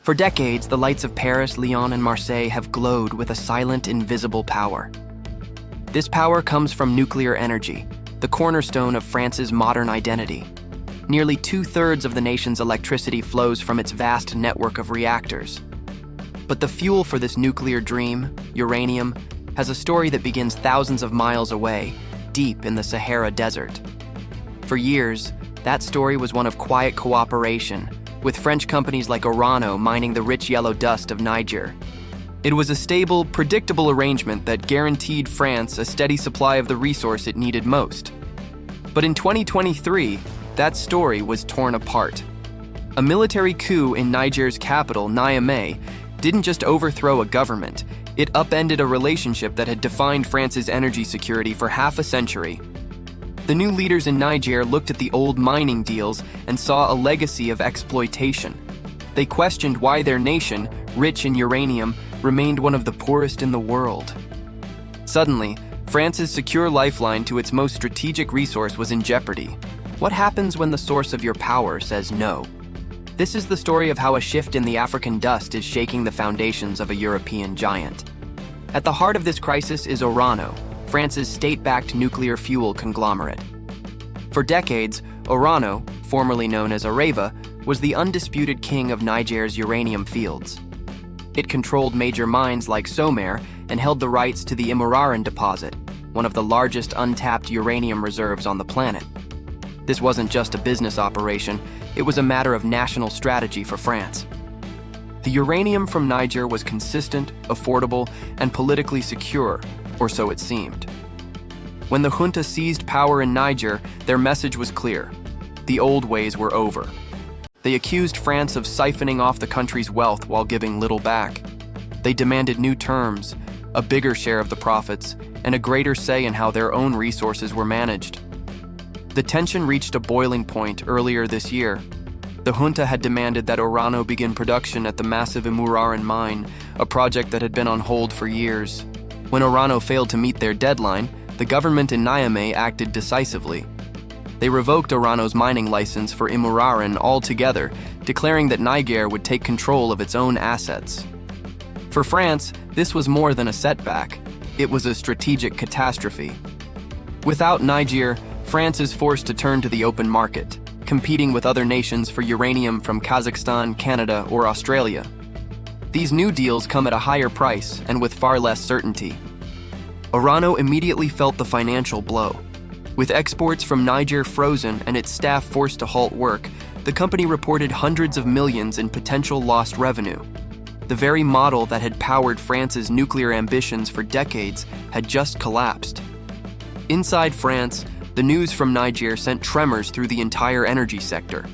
For decades, the lights of Paris, Lyon, and Marseille have glowed with a silent, invisible power. This power comes from nuclear energy, the cornerstone of France's modern identity. Nearly 2/3 of the nation's electricity flows from its vast network of reactors. But the fuel for this nuclear dream, uranium, has a story that begins thousands of miles away, deep in the Sahara Desert. For years, that story was one of quiet cooperation, with French companies like Uranium mining the rich yellow dust of Niger. It was a stable, predictable arrangement that guaranteed France a steady supply of the resource it needed most. But in 2023, that story was torn apart. A military coup in Niger's capital, Niamey, didn't just overthrow a government, it upended a relationship that had defined France's energy security for half a century. The new leaders in Niger looked at the old mining deals and saw a legacy of exploitation. They questioned why their nation, rich in uranium, remained one of the poorest in the world. Suddenly, France's secure lifeline to its most strategic resource was in jeopardy. What happens when the source of your power says no? This is the story of how a shift in the African dust is shaking the foundations of a European giant. At the heart of this crisis is Uranium, France's state-backed nuclear fuel conglomerate. For decades, Uranium, formerly known as Areva, was the undisputed king of Niger's uranium fields. It controlled major mines like Somer and held the rights to the Imuraran deposit, one of the largest untapped uranium reserves on the planet. This wasn't just a business operation, it was a matter of national strategy for France. The uranium from Niger was consistent, affordable, and politically secure, or so it seemed. When the junta seized power in Niger, their message was clear. The old ways were over. They accused France of siphoning off the country's wealth while giving little back. They demanded new terms, a bigger share of the profits, and a greater say in how their own resources were managed. The tension reached a boiling point earlier this year. The junta had demanded that Uranium begin production at the massive Imuraran mine, a project that had been on hold for years. When Uranium failed to meet their deadline, the government in Niamey acted decisively. They revoked Uranium's mining license for Imuraran altogether, declaring that Niger would take control of its own assets. For France, this was more than a setback. It was a strategic catastrophe. Without Niger, France is forced to turn to the open market, competing with other nations for uranium from Kazakhstan, Canada, or Australia. These new deals come at a higher price and with far less certainty. Uranium immediately felt the financial blow. With exports from Niger frozen and its staff forced to halt work, the company reported hundreds of millions in potential lost revenue. The very model that had powered France's nuclear ambitions for decades had just collapsed. Inside France, the news from Niger sent tremors through the entire energy sector.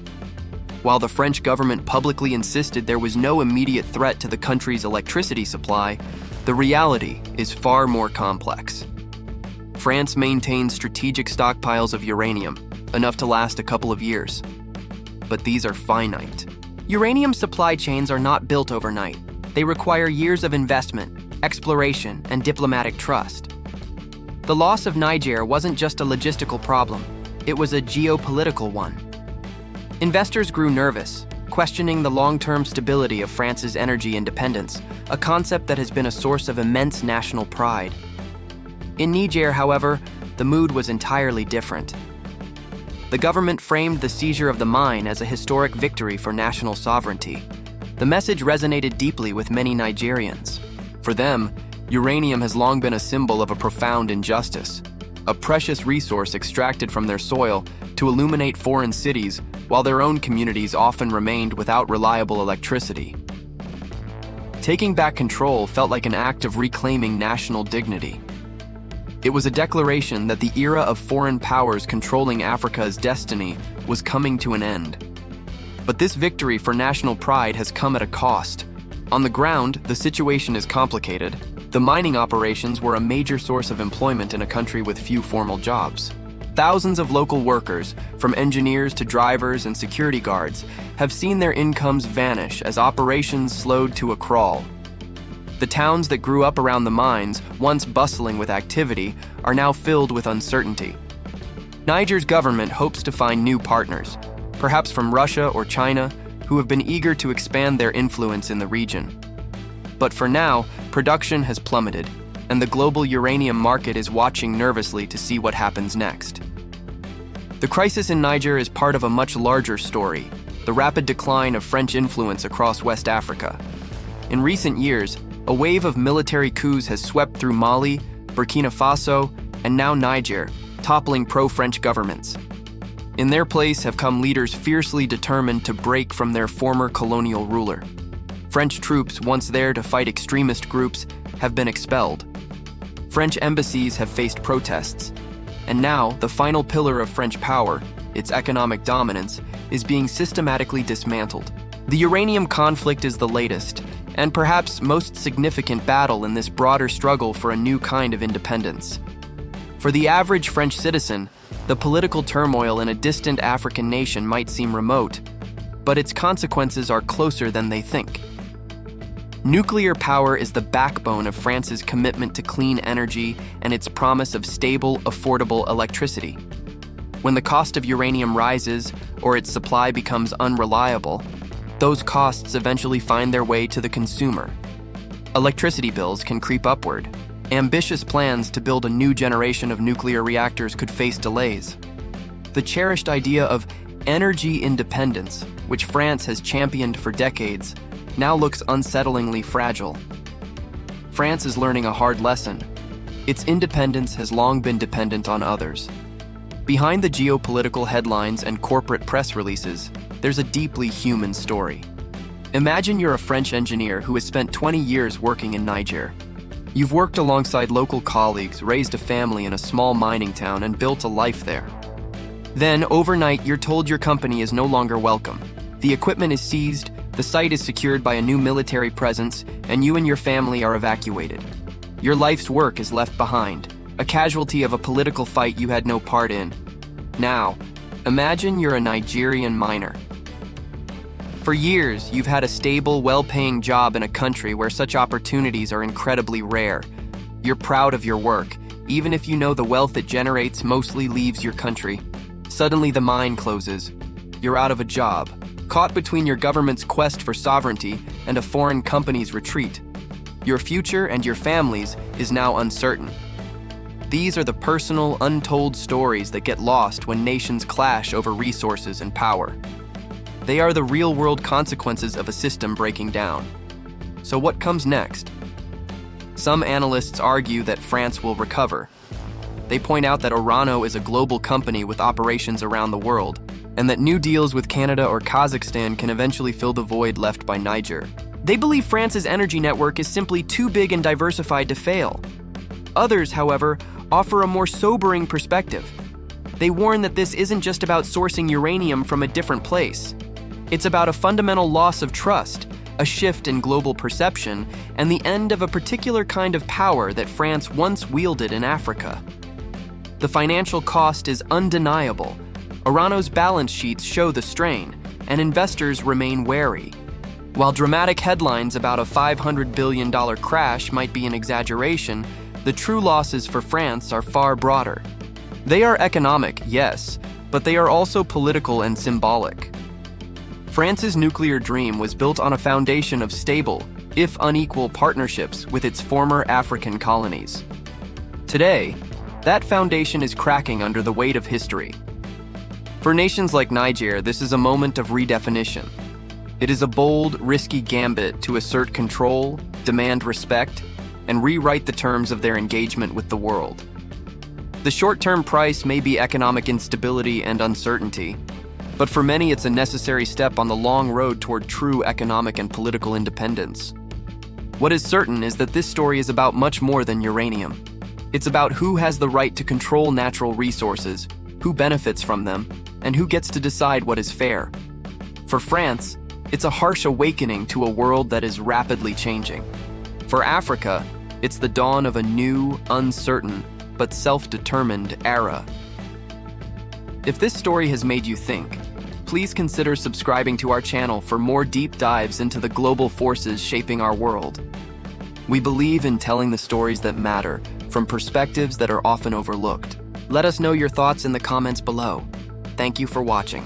While the French government publicly insisted there was no immediate threat to the country's electricity supply, the reality is far more complex. France maintains strategic stockpiles of uranium, enough to last a couple of years. But these are finite. Uranium supply chains are not built overnight. They require years of investment, exploration, and diplomatic trust. The loss of Niger wasn't just a logistical problem, it was a geopolitical one. Investors grew nervous, questioning the long-term stability of France's energy independence, a concept that has been a source of immense national pride. In Niger, however, the mood was entirely different. The government framed the seizure of the mine as a historic victory for national sovereignty. The message resonated deeply with many Nigerians. For them, uranium has long been a symbol of a profound injustice, a precious resource extracted from their soil to illuminate foreign cities while their own communities often remained without reliable electricity. Taking back control felt like an act of reclaiming national dignity. It was a declaration that the era of foreign powers controlling Africa's destiny was coming to an end. But this victory for national pride has come at a cost. On the ground, the situation is complicated. The mining operations were a major source of employment in a country with few formal jobs. Thousands of local workers, from engineers to drivers and security guards, have seen their incomes vanish as operations slowed to a crawl. The towns that grew up around the mines, once bustling with activity, are now filled with uncertainty. Niger's government hopes to find new partners, perhaps from Russia or China, who have been eager to expand their influence in the region. But for now, production has plummeted, and the global uranium market is watching nervously to see what happens next. The crisis in Niger is part of a much larger story, the rapid decline of French influence across West Africa. In recent years, a wave of military coups has swept through Mali, Burkina Faso, and now Niger, toppling pro-French governments. In their place have come leaders fiercely determined to break from their former colonial ruler. French troops, once there to fight extremist groups, have been expelled. French embassies have faced protests. And now, the final pillar of French power, its economic dominance, is being systematically dismantled. The uranium conflict is the latest, and perhaps most significant battle in this broader struggle for a new kind of independence. For the average French citizen, the political turmoil in a distant African nation might seem remote, but its consequences are closer than they think. Nuclear power is the backbone of France's commitment to clean energy and its promise of stable, affordable electricity. When the cost of uranium rises or its supply becomes unreliable, those costs eventually find their way to the consumer. Electricity bills can creep upward. Ambitious plans to build a new generation of nuclear reactors could face delays. The cherished idea of energy independence, which France has championed for decades, now looks unsettlingly fragile. France is learning a hard lesson. Its independence has long been dependent on others. Behind the geopolitical headlines and corporate press releases, there's a deeply human story. Imagine you're a French engineer who has spent 20 years working in Niger. You've worked alongside local colleagues, raised a family in a small mining town, and built a life there. Then, overnight, you're told your company is no longer welcome. The equipment is seized, the site is secured by a new military presence, and you and your family are evacuated. Your life's work is left behind, a casualty of a political fight you had no part in. Now, imagine you're a Nigerian miner. For years, you've had a stable, well-paying job in a country where such opportunities are incredibly rare. You're proud of your work, even if you know the wealth it generates mostly leaves your country. Suddenly the mine closes. You're out of a job, caught between your government's quest for sovereignty and a foreign company's retreat. Your future and your family's is now uncertain. These are the personal, untold stories that get lost when nations clash over resources and power. They are the real-world consequences of a system breaking down. So what comes next? Some analysts argue that France will recover. They point out that Orano is a global company with operations around the world, and that new deals with Canada or Kazakhstan can eventually fill the void left by Niger. They believe France's energy network is simply too big and diversified to fail. Others, however, offer a more sobering perspective. They warn that this isn't just about sourcing uranium from a different place. It's about a fundamental loss of trust, a shift in global perception, and the end of a particular kind of power that France once wielded in Africa. The financial cost is undeniable. Orano's balance sheets show the strain, and investors remain wary. While dramatic headlines about a $500 billion crash might be an exaggeration, the true losses for France are far broader. They are economic, yes, but they are also political and symbolic. France's nuclear dream was built on a foundation of stable, if unequal, partnerships with its former African colonies. Today, that foundation is cracking under the weight of history. For nations like Niger, this is a moment of redefinition. It is a bold, risky gambit to assert control, demand respect, and rewrite the terms of their engagement with the world. The short-term price may be economic instability and uncertainty, but for many it's a necessary step on the long road toward true economic and political independence. What is certain is that this story is about much more than uranium. It's about who has the right to control natural resources, who benefits from them, and who gets to decide what is fair. For France, it's a harsh awakening to a world that is rapidly changing. For Africa, it's the dawn of a new, uncertain, but self-determined era. If this story has made you think, please consider subscribing to our channel for more deep dives into the global forces shaping our world. We believe in telling the stories that matter, from perspectives that are often overlooked. Let us know your thoughts in the comments below. Thank you for watching.